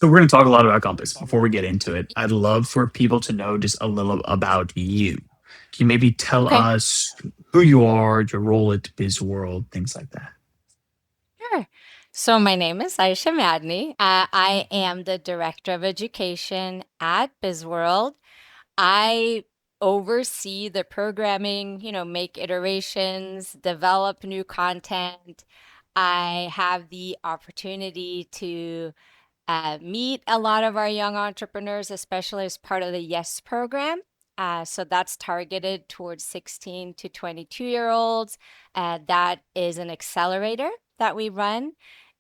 So we're going to talk a lot about Compass. Before we get into it, I'd love for people to know just a little about you. Can you maybe tell Okay, us who you are, your role at BizWorld, things like that? sure. So my name is Ayesha Madni. I am the Director of Education at BizWorld. I oversee the programming, make iterations, develop new content. I have the opportunity to meet a lot of our young entrepreneurs, especially as part of the Yes program. So that's targeted towards 16 to 22-year-olds. That is an accelerator that we run.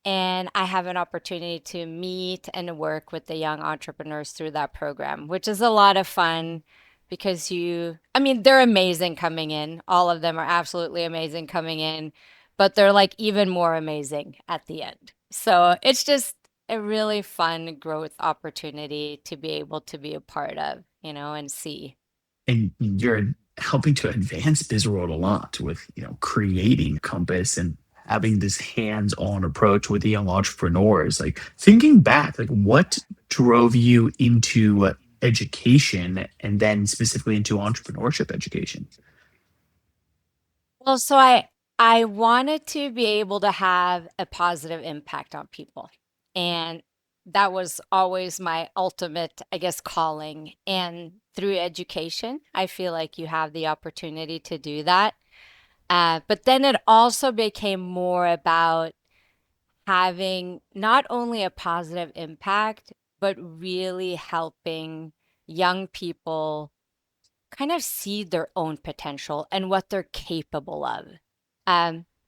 And I have an opportunity to meet and work with the young entrepreneurs through that program, which is a lot of fun because they're amazing coming in. All of them are absolutely amazing coming in, but they're like even more amazing at the end. So it's just a really fun growth opportunity to be able to be a part of, and see. And you're helping to advance BizWorld a lot with, creating Compass and having this hands-on approach with the young entrepreneurs. Like thinking back, like what drove you into education and then specifically into entrepreneurship education? Well, so I wanted to be able to have a positive impact on people. And that was always my ultimate, I guess, calling. And through education, I feel like you have the opportunity to do that. But then it also became more about having not only a positive impact, but really helping young people kind of see their own potential and what they're capable of.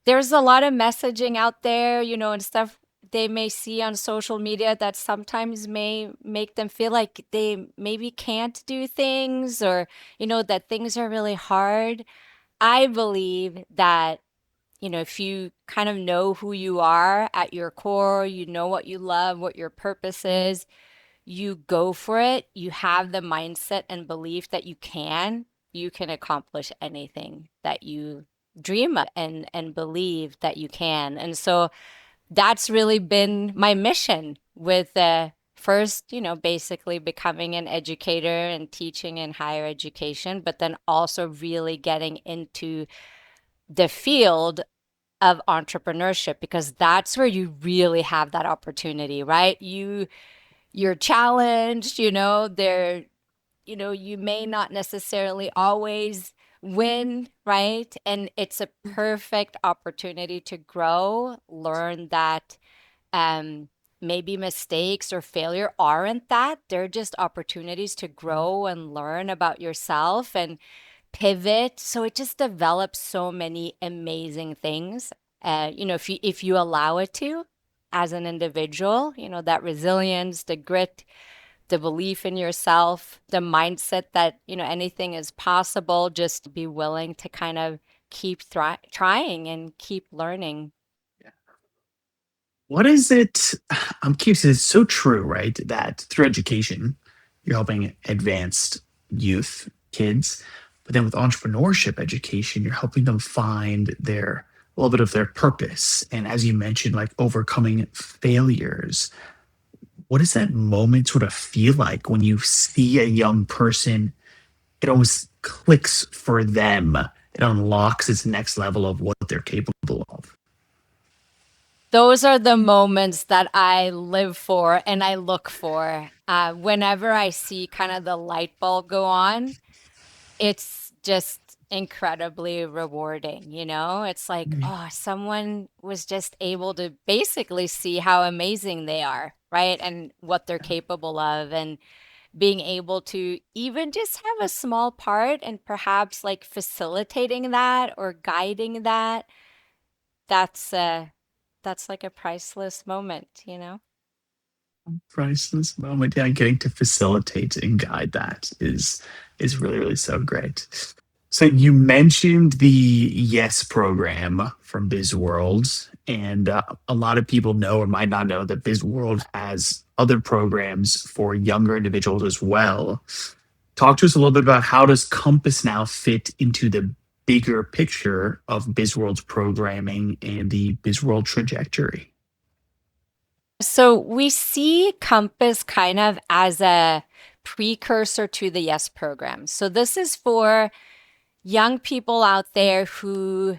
There's a lot of messaging out there, and stuff they may see on social media that sometimes may make them feel like they maybe can't do things or, that things are really hard. I believe that if you kind of know who you are at your core, you know what you love, what your purpose is, you go for it, you have the mindset and belief that you can accomplish anything that you dream of and believe that you can. And so that's really been my mission with first, basically becoming an educator and teaching in higher education, but then also really getting into the field of entrepreneurship because that's where you really have that opportunity, right? You're challenged, you may not necessarily always win, right? And it's a perfect opportunity to grow, learn that um maybe mistakes or failure aren't that. They're just opportunities to grow and learn about yourself and pivot. So it just develops so many amazing things. If you allow it to, as an individual, that resilience, the grit, the belief in yourself, the mindset that, anything is possible, just be willing to kind of keep trying and keep learning. What is it? I'm curious. It's so true, right? That through education, you're helping advanced youth, kids, but then with entrepreneurship education, you're helping them find their a little bit of their purpose. And as you mentioned, like overcoming failures. What does that moment sort of feel like when you see a young person? It almost clicks for them. It unlocks its next level of what they're capable of. Those are the moments that I live for and I look for. Whenever I see kind of the light bulb go on, it's just incredibly rewarding, It's like, oh, someone was just able to basically see how amazing they are, right? And what they're capable of, and being able to even just have a small part and perhaps like facilitating that or guiding that, that's that's like a priceless moment. Priceless moment. Yeah, getting to facilitate and guide that is really, really so great. So you mentioned the Yes program from BizWorlds, and a lot of people know or might not know that BizWorld has other programs for younger individuals as well. Talk to us a little bit about how does Compass now fit into the bigger picture of BizWorld's programming and the BizWorld trajectory? So we see Compass kind of as a precursor to the Yes program. So this is for young people out there who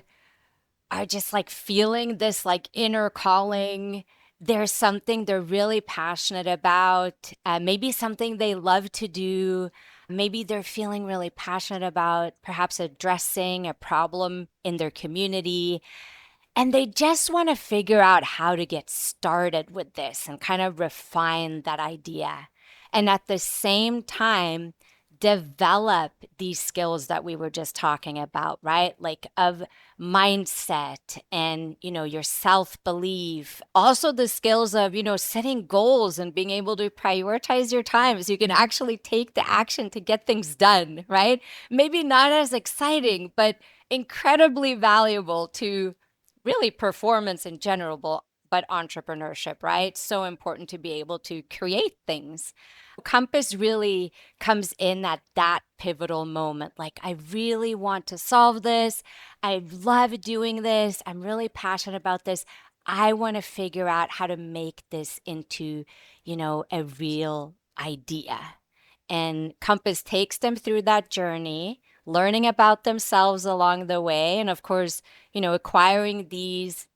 are just like feeling this like inner calling. There's something they're really passionate about, maybe something they love to do. Maybe they're feeling really passionate about perhaps addressing a problem in their community. And they just want to figure out how to get started with this and kind of refine that idea. And at the same time, develop these skills that we were just talking about, right? Like of mindset and, your self-belief. Also the skills of, setting goals and being able to prioritize your time so you can actually take the action to get things done, right? Maybe not as exciting, but incredibly valuable to really performance in general, but entrepreneurship, right? So important to be able to create things. Compass really comes in at that pivotal moment. Like, I really want to solve this. I love doing this. I'm really passionate about this. I want to figure out how to make this into, a real idea. And Compass takes them through that journey, learning about themselves along the way. And of course, acquiring these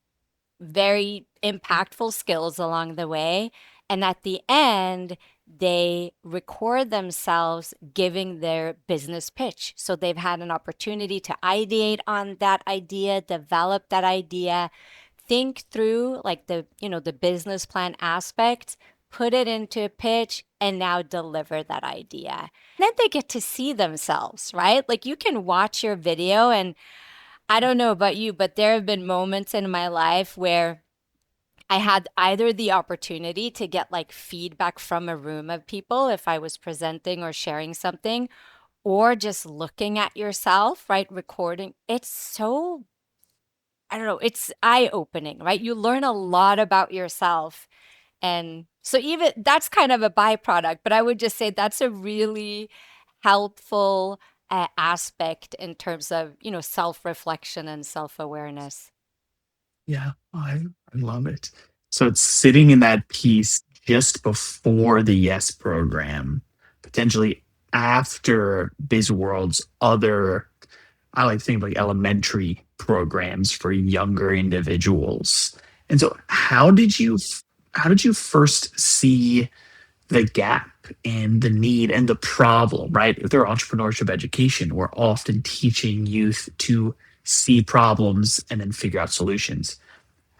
very impactful skills along the way. And at the end, they record themselves giving their business pitch. So they've had an opportunity to ideate on that idea, develop that idea, think through like the business plan aspect, put it into a pitch, and now deliver that idea. Then they get to see themselves, right? Like you can watch your video, and I don't know about you, but there have been moments in my life where I had either the opportunity to get like feedback from a room of people if I was presenting or sharing something, or just looking at yourself, right? Recording. It's so, I don't know, it's eye-opening, right? You learn a lot about yourself. And so even that's kind of a byproduct, but I would just say that's a really helpful aspect in terms of, self-reflection and self-awareness. Yeah, I love it. So it's sitting in that piece just before the Yes program, potentially after BizWorld's other, I like to think of like elementary programs for younger individuals. And so how did you first see the gap and the need and the problem, right? If they're entrepreneurship education, we're often teaching youth to see problems and then figure out solutions.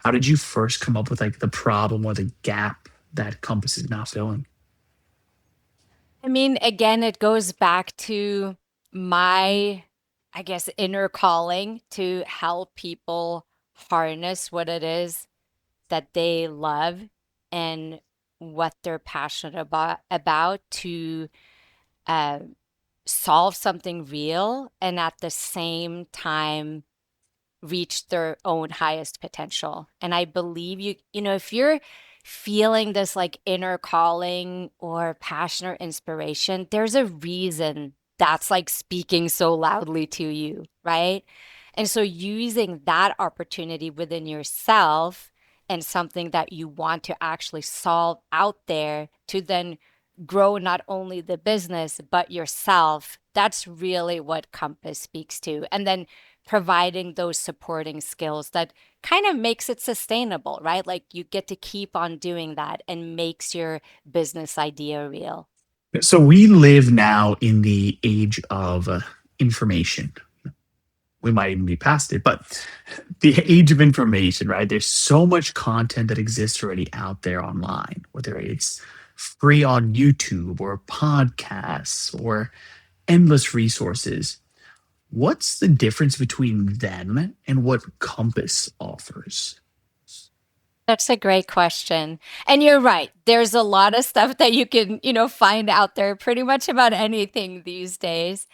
How did you first come up with like the problem or the gap that Compass is not filling? I mean, again, it goes back to my, I guess, inner calling to help people harness what it is that they love and what they're passionate about to uh, solve something real and at the same time reach their own highest potential. And I believe if you're feeling this like inner calling or passion or inspiration, there's a reason that's like speaking so loudly to you, right? And so using that opportunity within yourself and something that you want to actually solve out there to then grow not only the business but yourself, that's really what Compass speaks to. And then providing those supporting skills that kind of makes it sustainable, right? Like you get to keep on doing that and makes your business idea real. So we live now in the age of information. We might even be past it, but the age of information, right? There's so much content that exists already out there online, whether it's free on YouTube or podcasts or endless resources. What's the difference between them and what Compass offers? That's a great question. And you're right. There's a lot of stuff that you can, find out there pretty much about anything these days.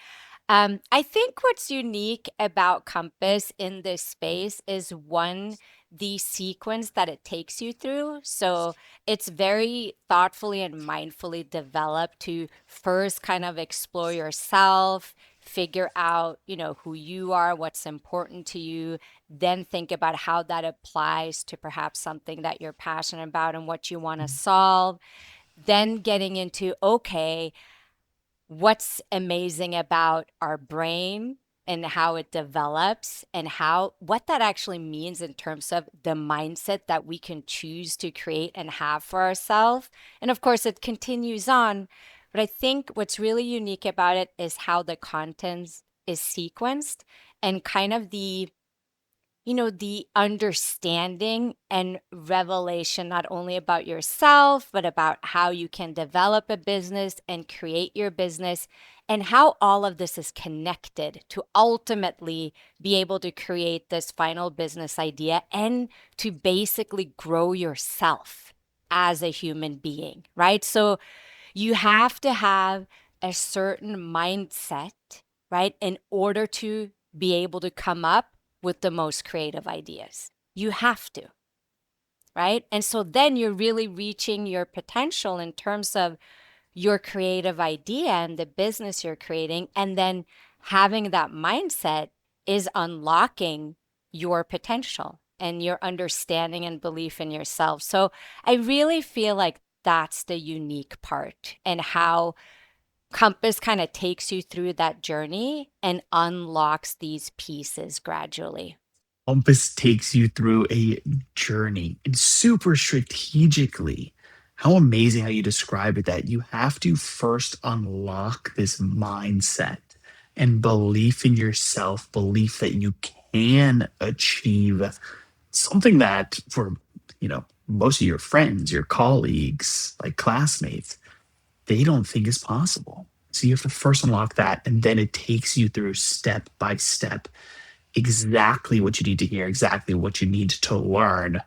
I think what's unique about Compass in this space is one, the sequence that it takes you through. So it's very thoughtfully and mindfully developed to first kind of explore yourself, figure out, who you are, what's important to you, then think about how that applies to perhaps something that you're passionate about and what you want to solve. Then getting into, okay, what's amazing about our brain and how it develops and what that actually means in terms of the mindset that we can choose to create and have for ourselves. And of course, it continues on. But I think what's really unique about it is how the content is sequenced and kind of the understanding and revelation, not only about yourself, but about how you can develop a business and create your business, and how all of this is connected to ultimately be able to create this final business idea and to basically grow yourself as a human being, right? So you have to have a certain mindset, right, in order to be able to come up with the most creative ideas. You have to, right? And so then you're really reaching your potential in terms of your creative idea and the business you're creating. And then having that mindset is unlocking your potential and your understanding and belief in yourself. So I really feel like that's the unique part, and how Compass kind of takes you through that journey and unlocks these pieces gradually. Compass takes you through a journey and super strategically. How amazing how you describe it, that you have to first unlock this mindset and belief in yourself, belief that you can achieve something that for, most of your friends, your colleagues, like classmates, they don't think is possible. So you have to first unlock that, and then it takes you through step by step exactly what you need to hear, exactly what you need to learn,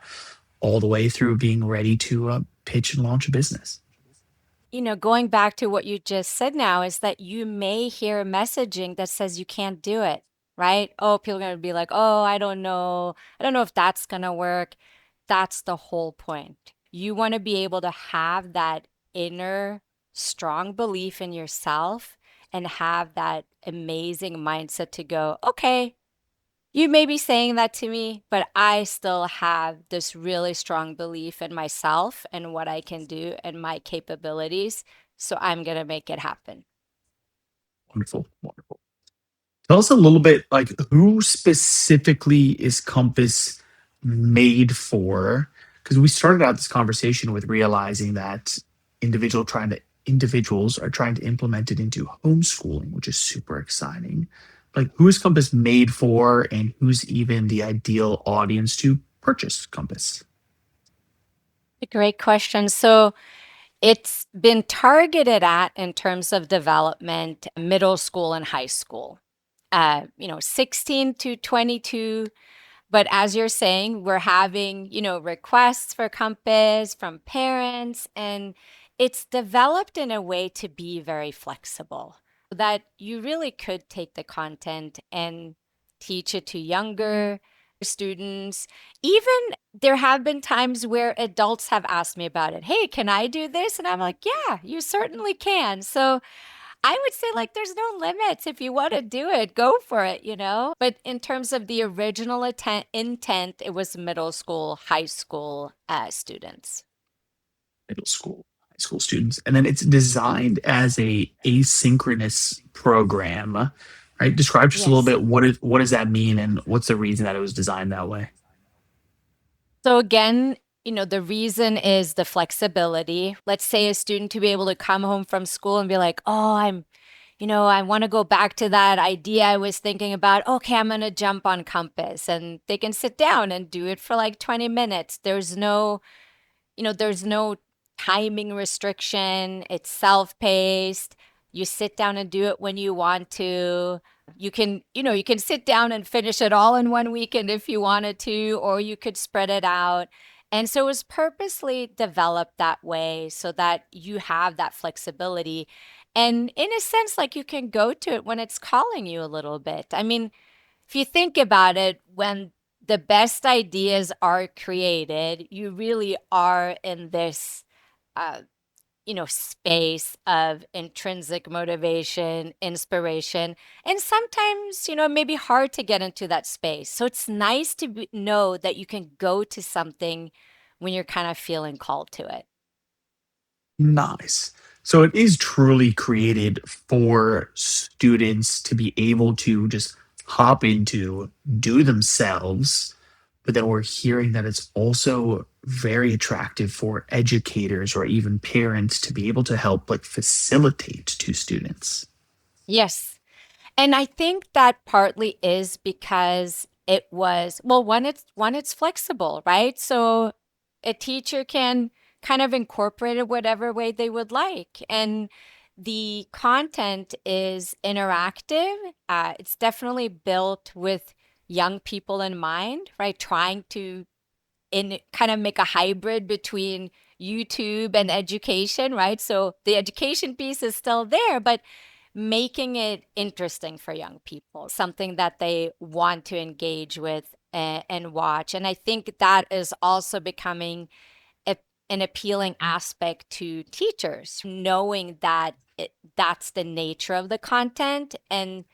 all the way through being ready to pitch and launch a business. Going back to what you just said now, is that you may hear messaging that says you can't do it, right? Oh, people are going to be like, oh, I don't know. I don't know if that's going to work. That's the whole point. You want to be able to have that inner strong belief in yourself and have that amazing mindset to go, okay, you may be saying that to me, but I still have this really strong belief in myself and what I can do and my capabilities. So I'm going to make it happen. Wonderful, wonderful. Tell us a little bit, like, who specifically is Compass made for? Because we started out this conversation with realizing that individuals are trying to implement it into homeschooling, which is super exciting. Like, who is Compass made for, and who's even the ideal audience to purchase Compass? A great question. So it's been targeted at, in terms of development, middle school and high school, 16 to 22. But as you're saying, we're having, requests for Compass from parents, and it's developed in a way to be very flexible, that you really could take the content and teach it to younger students. Even there have been times where adults have asked me about it. Hey, can I do this? And I'm like, yeah, you certainly can. So I would say, like, there's no limits. If you want to do it, go for it. But in terms of the original intent, it was middle school, high school students. Middle school, high school students, and then it's designed as a asynchronous program, right? Describe just a little Yes. bit what does that mean, and what's the reason that it was designed that way? So again, the reason is the flexibility. Let's say a student to be able to come home from school and be like, oh, I want to go back to that idea I was thinking about. Okay, I'm going to jump on Compass, and they can sit down and do it for like 20 minutes. There's no timing restriction. It's self-paced. You sit down and do it when you want to. You can sit down and finish it all in one weekend if you wanted to, or you could spread it out. And so it was purposely developed that way so that you have that flexibility. And in a sense, like, you can go to it when it's calling you a little bit. I mean, if you think about it, when the best ideas are created, you really are in this uh, space of intrinsic motivation, inspiration, and sometimes, it may be hard to get into that space. So it's nice to know that you can go to something when you're kind of feeling called to it. Nice. So it is truly created for students to be able to just hop into, do themselves. But then we're hearing that it's also very attractive for educators or even parents to be able to help like facilitate to students. Yes. And I think that partly is because it was, well, one it's flexible, right? So a teacher can kind of incorporate it whatever way they would like. And the content is interactive. It's definitely built with young people in mind, right? Trying to kind of make a hybrid between YouTube and education, right? So the education piece is still there, but making it interesting for young people, something that they want to engage with and watch. And I think that is also becoming a, an appealing aspect to teachers, knowing that that's the nature of the content. And,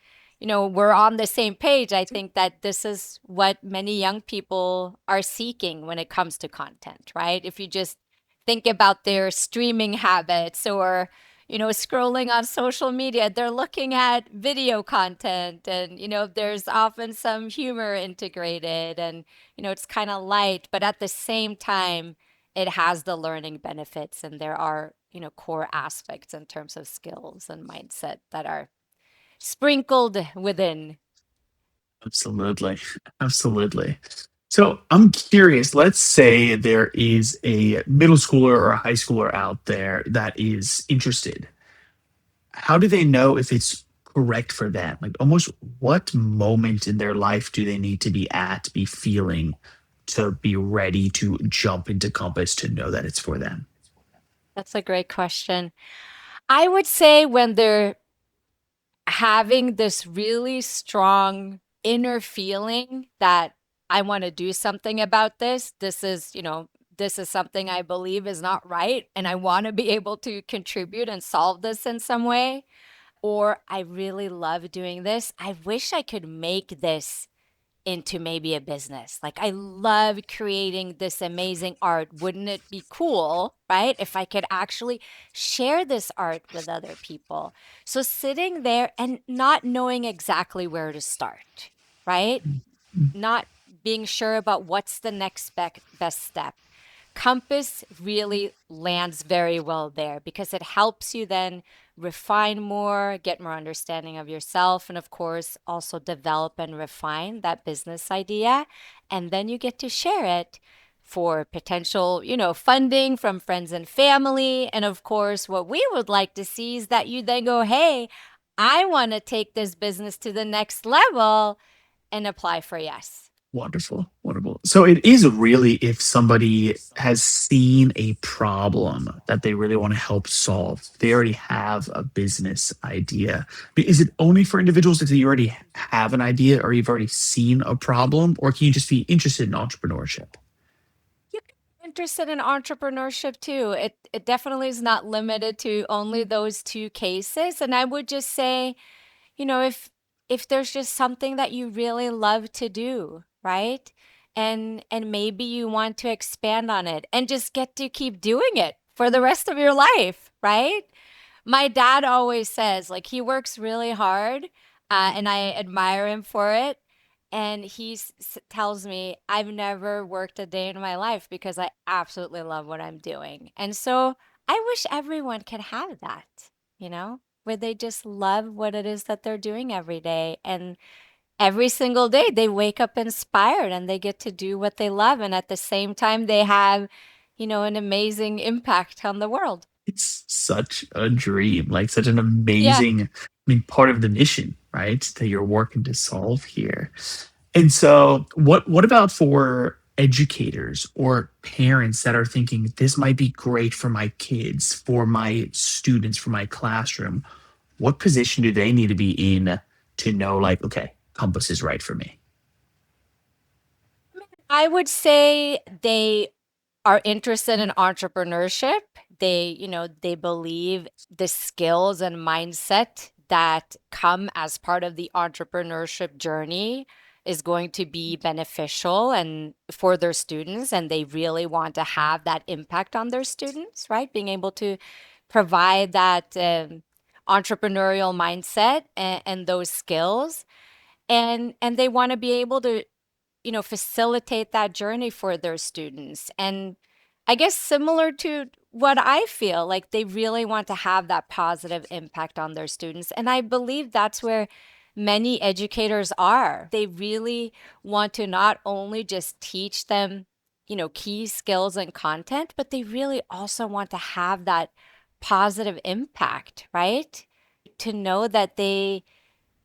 we're on the same page. I think that this is what many young people are seeking when it comes to content, right? If you just think about their streaming habits or, scrolling on social media, they're looking at video content and, there's often some humor integrated and, it's kind of light, but at the same time, it has the learning benefits and there are, core aspects in terms of skills and mindset that are sprinkled within. Absolutely. Absolutely. So I'm curious, let's say there is a middle schooler or a high schooler out there that is interested. How do they know if it's correct for them? Like almost what moment in their life do they need to be at, be feeling to be ready to jump into Compass to know that it's for them? That's a great question. I would say when they're having this really strong inner feeling that I want to do something about this. This is something I believe is not right, and I want to be able to contribute and solve this in some way. Or I really love doing this. I wish I could make this into maybe a business. Like I love creating this amazing art. Wouldn't it be cool, right? If I could actually share this art with other people. So sitting there and not knowing exactly where to start, right? Not being sure about what's the next best step. Compass really lands very well there because it helps you then refine more, get more understanding of yourself, and of course, also develop and refine that business idea. And then you get to share it for potential, funding from friends and family. And of course, what we would like to see is that you then go, hey, I want to take this business to the next level and apply for yes. Wonderful, wonderful. So it is really if somebody has seen a problem that they really want to help solve, they already have a business idea. But is it only for individuals if you already have an idea or you've already seen a problem, or can you just be interested in entrepreneurship? You can be interested in entrepreneurship too. It definitely is not limited to only those two cases. And I would just say, if there's just something that you really love to do, right? And maybe you want to expand on it and just get to keep doing it for the rest of your life, right? My dad always says, like, he works really hard, and I admire him for it. And tells me, I've never worked a day in my life because I absolutely love what I'm doing. And so I wish everyone could have that, where they just love what it is that they're doing every day. And every single day they wake up inspired and they get to do what they love. And at the same time, they have, an amazing impact on the world. It's such a dream, like such an Yeah. amazing, I mean, part of the mission, right? That you're working to solve here. And so what about for educators or parents that are thinking this might be great for my kids, for my students, for my classroom? What position do they need to be in to know like, okay, Compass is right for me? I would say they are interested in entrepreneurship. They believe the skills and mindset that come as part of the entrepreneurship journey is going to be beneficial and for their students, and they really want to have that impact on their students, right? Being able to provide that entrepreneurial mindset and those skills, and they want to be able to facilitate that journey for their students. And I guess similar to what I feel, like they really want to have that positive impact on their students. And I believe that's where many educators are. They really want to not only just teach them, key skills and content, but they really also want to have that positive impact, right? To know that they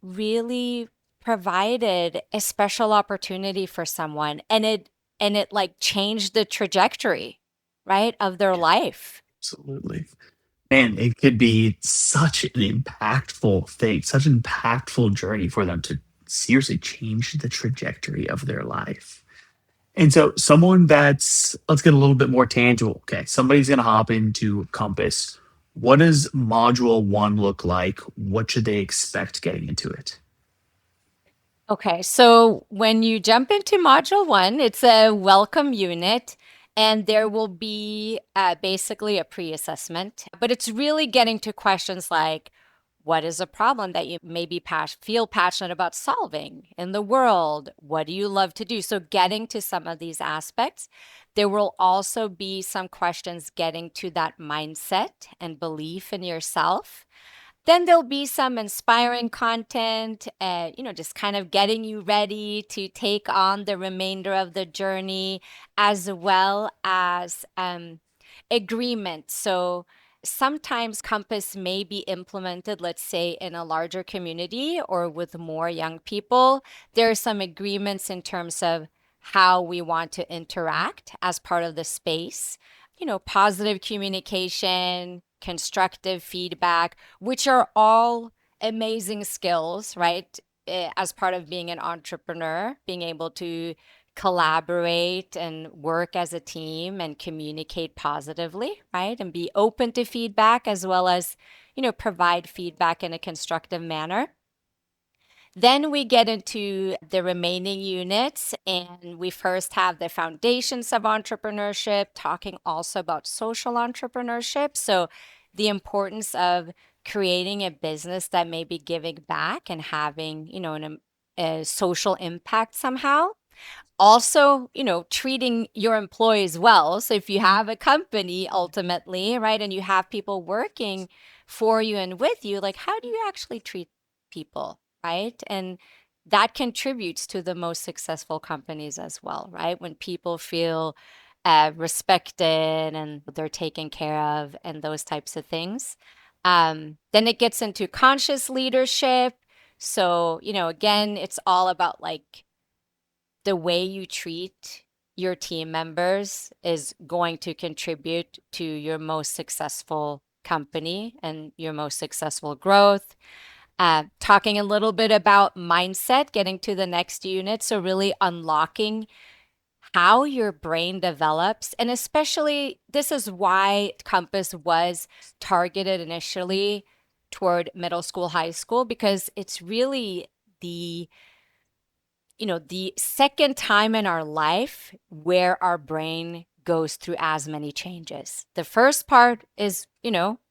really provided a special opportunity for someone, and it like changed the trajectory, right, of their Yeah, life. absolutely. Man, it could be such an impactful thing, such an impactful journey for them to seriously change the trajectory of their life. And so, someone that's, let's get a little bit more tangible. Okay. Somebody's going to hop into Compass. What does module one look like? What should they expect getting into it? Okay, so when you jump into module one, it's a welcome unit, and there will be basically a pre-assessment, but it's really getting to questions like, what is a problem that you maybe feel passionate about solving in the world? What do you love to do? So getting to some of these aspects. There will also be some questions getting to that mindset and belief in yourself. Then there'll be some inspiring content, just kind of getting you ready to take on the remainder of the journey, as well as agreement. So sometimes Compass may be implemented, let's say, in a larger community or with more young people. There are some agreements in terms of how we want to interact as part of the space. Positive communication, constructive feedback, which are all amazing skills, right? As part of being an entrepreneur, being able to collaborate and work as a team and communicate positively, right? And be open to feedback, as well as, provide feedback in a constructive manner. Then we get into the remaining units, and we first have the foundations of entrepreneurship, talking also about social entrepreneurship. So, the importance of creating a business that may be giving back and having, a social impact somehow. Also, treating your employees well. So if you have a company ultimately, right, and you have people working for you and with you, like how do you actually treat people, right? And that contributes to the most successful companies as well, right? When people feel respected and they're taken care of and those types of things. Then it gets into conscious leadership. So, again, it's all about like the way you treat your team members is going to contribute to your most successful company and your most successful growth. Talking a little bit about mindset, getting to the next unit. So, really unlocking how your brain develops. And especially, this is why Compass was targeted initially toward middle school, high school, because it's really the the second time in our life where our brain goes through as many changes. The first part is,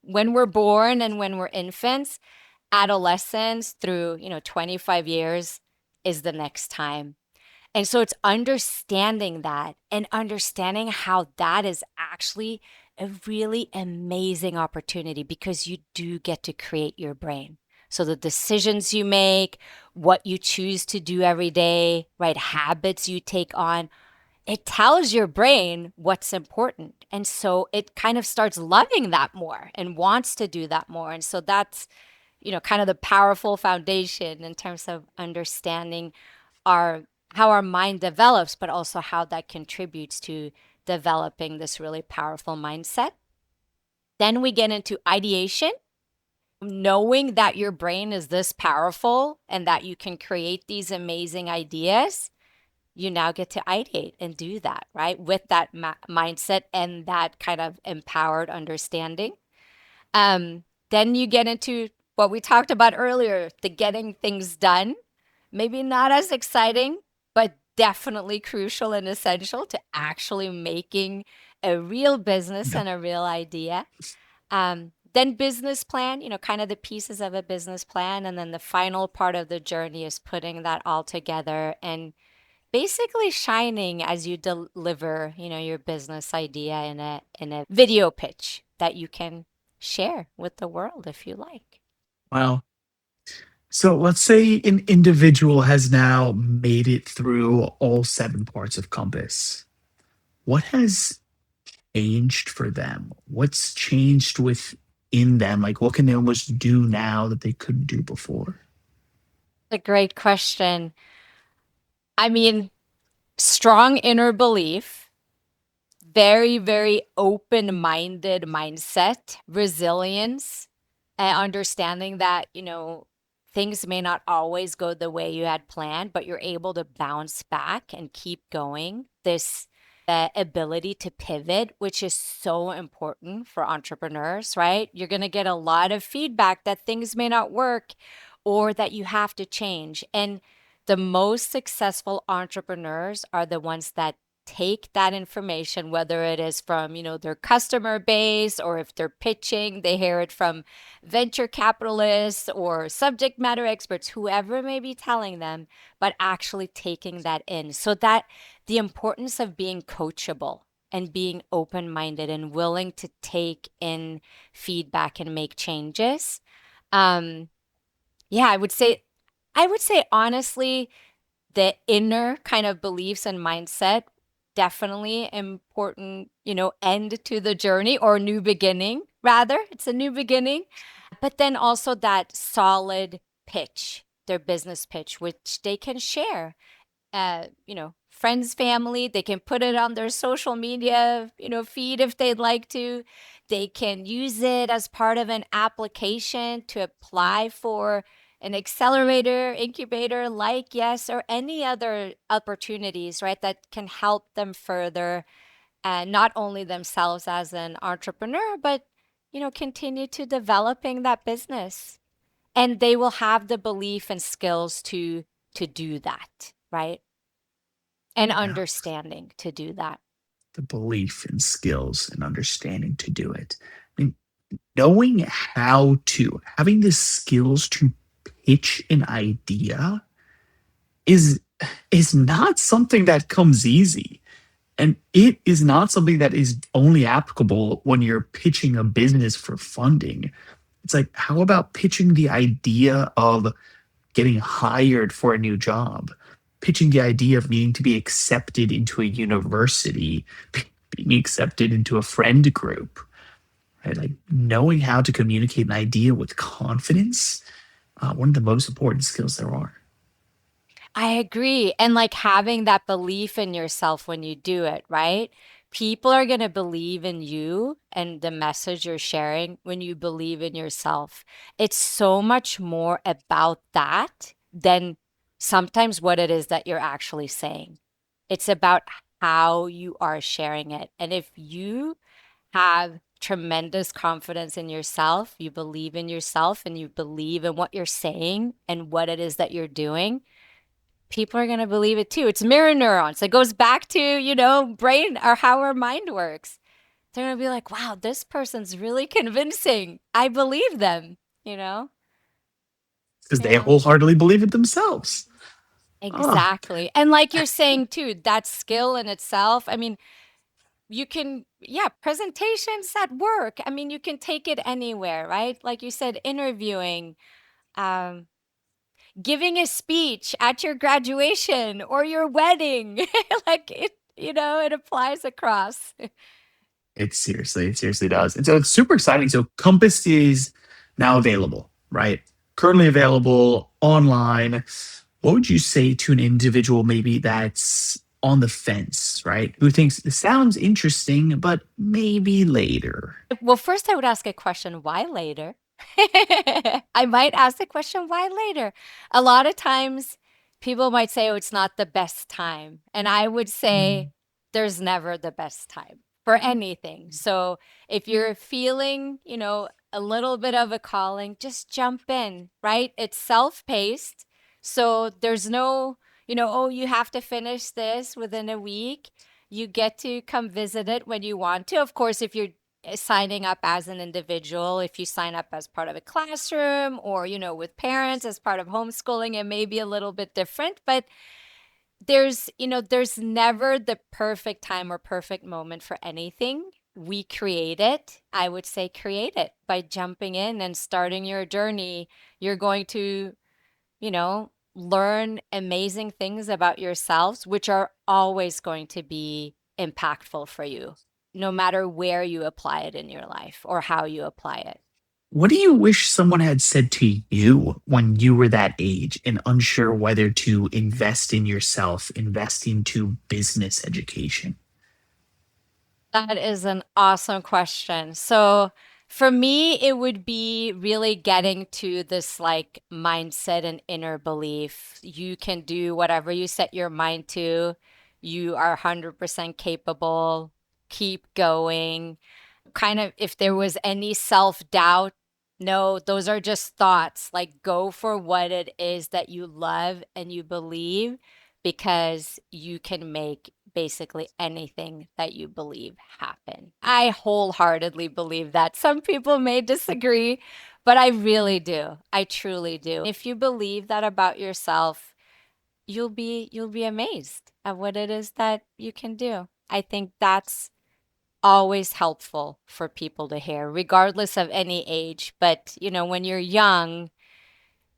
when we're born and when we're infants, adolescence through, 25 years is the next time. And so it's understanding that and understanding how that is actually a really amazing opportunity, because you do get to create your brain. So the decisions you make, what you choose to do every day, right, habits you take on, it tells your brain what's important. And so it kind of starts loving that more and wants to do that more. And so that's, kind of the powerful foundation in terms of understanding our how our mind develops, but also how that contributes to developing this really powerful mindset. Then we get into ideation, knowing that your brain is this powerful and that you can create these amazing ideas. you now get to ideate and do that, right? With that mindset and that kind of empowered understanding. Then you get into what we talked about earlier, the getting things done. Maybe not as exciting, but definitely crucial and essential to actually making a real business Yep. and a real idea. Then business plan, kind of the pieces of a business plan. And then the final part of the journey is putting that all together and basically shining as you deliver, your business idea in a video pitch that you can share with the world if you like. Well, so let's say an individual has now made it through all seven parts of Compass. What has changed for them? What's changed within them? Like, what can they almost do now that they couldn't do before? A great question. I mean, strong inner belief, very, very open-minded mindset, resilience, and understanding that, things may not always go the way you had planned, but you're able to bounce back and keep going. This ability to pivot, which is so important for entrepreneurs, right? You're going to get a lot of feedback that things may not work or that you have to change. And the most successful entrepreneurs are the ones that take that information, whether it is from, their customer base, or if they're pitching, they hear it from venture capitalists or subject matter experts, whoever may be telling them, but actually taking that in. So that the importance of being coachable and being open-minded and willing to take in feedback and make changes. Um, yeah, I would say honestly, the inner kind of beliefs and mindset, definitely important, end to the journey, or new beginning, rather. It's a new beginning. But then also that solid pitch, their business pitch, which they can share. Friends, family, they can put it on their social media, feed if they'd like to. They can use it as part of an application to apply for an accelerator, incubator, like Yes, or any other opportunities, right, that can help them further, not only themselves as an entrepreneur, but, continue to developing that business. And they will have the belief and skills to do that, right? And Yeah. understanding to do that. The belief and skills and understanding to do it. I mean, knowing how to, having the skills to pitch an idea is is not something that comes easy. And it is not something that is only applicable when you're pitching a business for funding. It's like, how about pitching the idea of getting hired for a new job, pitching the idea of needing to be accepted into a university, being accepted into a friend group, right? Like knowing how to communicate an idea with confidence, one of the most important skills there are. I agree. And like having that belief in yourself when you do it, right? People are going to believe in you and the message you're sharing when you believe in yourself. It's so much more about that than sometimes what it is that you're actually saying. It's about how you are sharing it. And if you have tremendous confidence in yourself, you believe in yourself, and you believe in what you're saying and what it is that you're doing, people are going to believe it too. It's mirror neurons. It goes back to, brain, or how our mind works. They're going to be like, wow, this person's really convincing. I believe them, you know? Because they Yeah, wholeheartedly believe it themselves. Ah, exactly. And like you're saying too, that skill in itself, I mean, you can, yeah, presentations at work. I mean, you can take it anywhere, right? Like you said, interviewing, um, giving a speech at your graduation or your wedding. Like it applies across. it seriously does. And so it's super exciting. So Compass is now available, right? Currently available online. What would you say to an individual maybe that's on the fence, right? Who thinks this sounds interesting, but maybe later? Well, first I would ask a question, why later? I might ask the question, why later? A lot of times people might say, oh, it's not the best time. And I would say there's never the best time for anything. So if you're feeling, a little bit of a calling, just jump in, right? It's self-paced. So there's no, oh, you have to finish this within a week. You get to come visit it when you want to. Of course, if you're signing up as an individual, if you sign up as part of a classroom or, with parents as part of homeschooling, it may be a little bit different, but there's never the perfect time or perfect moment for anything. We create it. I would say create it by jumping in and starting your journey. You're going to, learn amazing things about yourselves, which are always going to be impactful for you, no matter where you apply it in your life or how you apply it. What do you wish someone had said to you when you were that age and unsure whether to invest in yourself, invest into business education? That is an awesome question. So for me, it would be really getting to this like mindset and inner belief. You can do whatever you set your mind to. You are 100% capable. Keep going. Kind of, if there was any self-doubt, no, those are just thoughts. Like, go for what it is that you love and you believe, because you can make basically anything that you believe happen. I wholeheartedly believe that. Some people may disagree, but I really do. I truly do. If you believe that about yourself, you'll be amazed at what it is that you can do. I think that's always helpful for people to hear, regardless of any age. But, when you're young,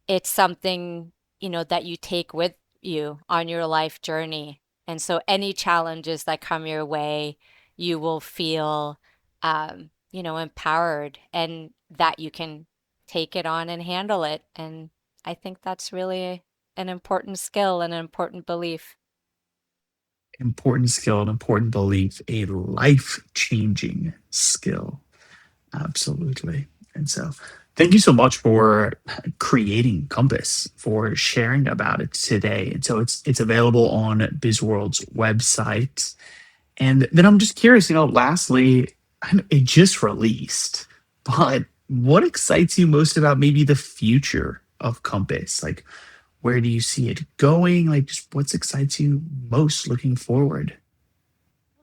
it's something, that you take with you on your life journey. And so any challenges that come your way, you will feel, empowered and that you can take it on and handle it. And I think that's really an important skill and an important belief. Important skill, an important belief, a life changing skill. Absolutely. And so, thank you so much for creating Compass, for sharing about it today. And so, it's available on BizWorld's website. And then I'm just curious, lastly, I know it just released, but what excites you most about maybe the future of Compass? Like, where do you see it going? Like, just what excites you most looking forward?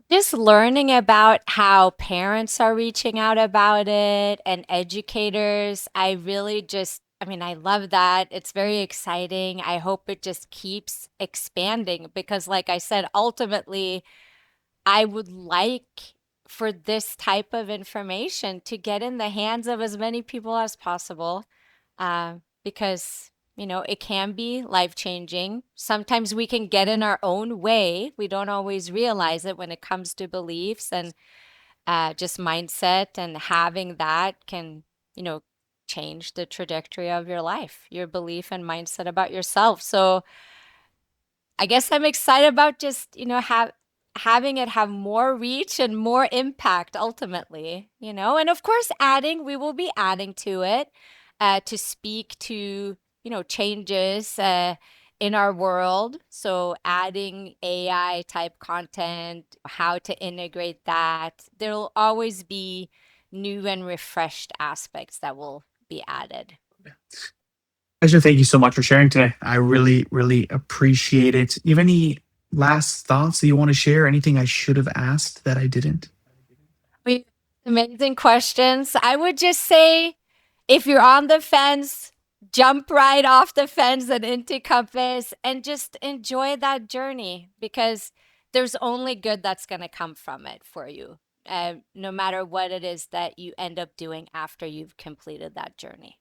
Just learning about how parents are reaching out about it and educators. I love that. It's very exciting. I hope it just keeps expanding because, like I said, ultimately, I would like for this type of information to get in the hands of as many people as possible, because, it can be life-changing. Sometimes we can get in our own way. We don't always realize it when it comes to beliefs and just mindset, and having that can, you know, change the trajectory of your life, your belief and mindset about yourself. So I guess I'm excited about just, having it have more reach and more impact ultimately, and of course we will be adding to it to speak to, changes in our world. So adding AI type content, how to integrate that. There'll always be new and refreshed aspects that will be added. Aisha, thank you so much for sharing today. I really, really appreciate it. Do you have any last thoughts that you want to share? Anything I should have asked that I didn't? We Amazing questions. I would just say if you're on the fence, jump right off the fence and into Compass and just enjoy that journey, because there's only good that's going to come from it for you, no matter what it is that you end up doing after you've completed that journey.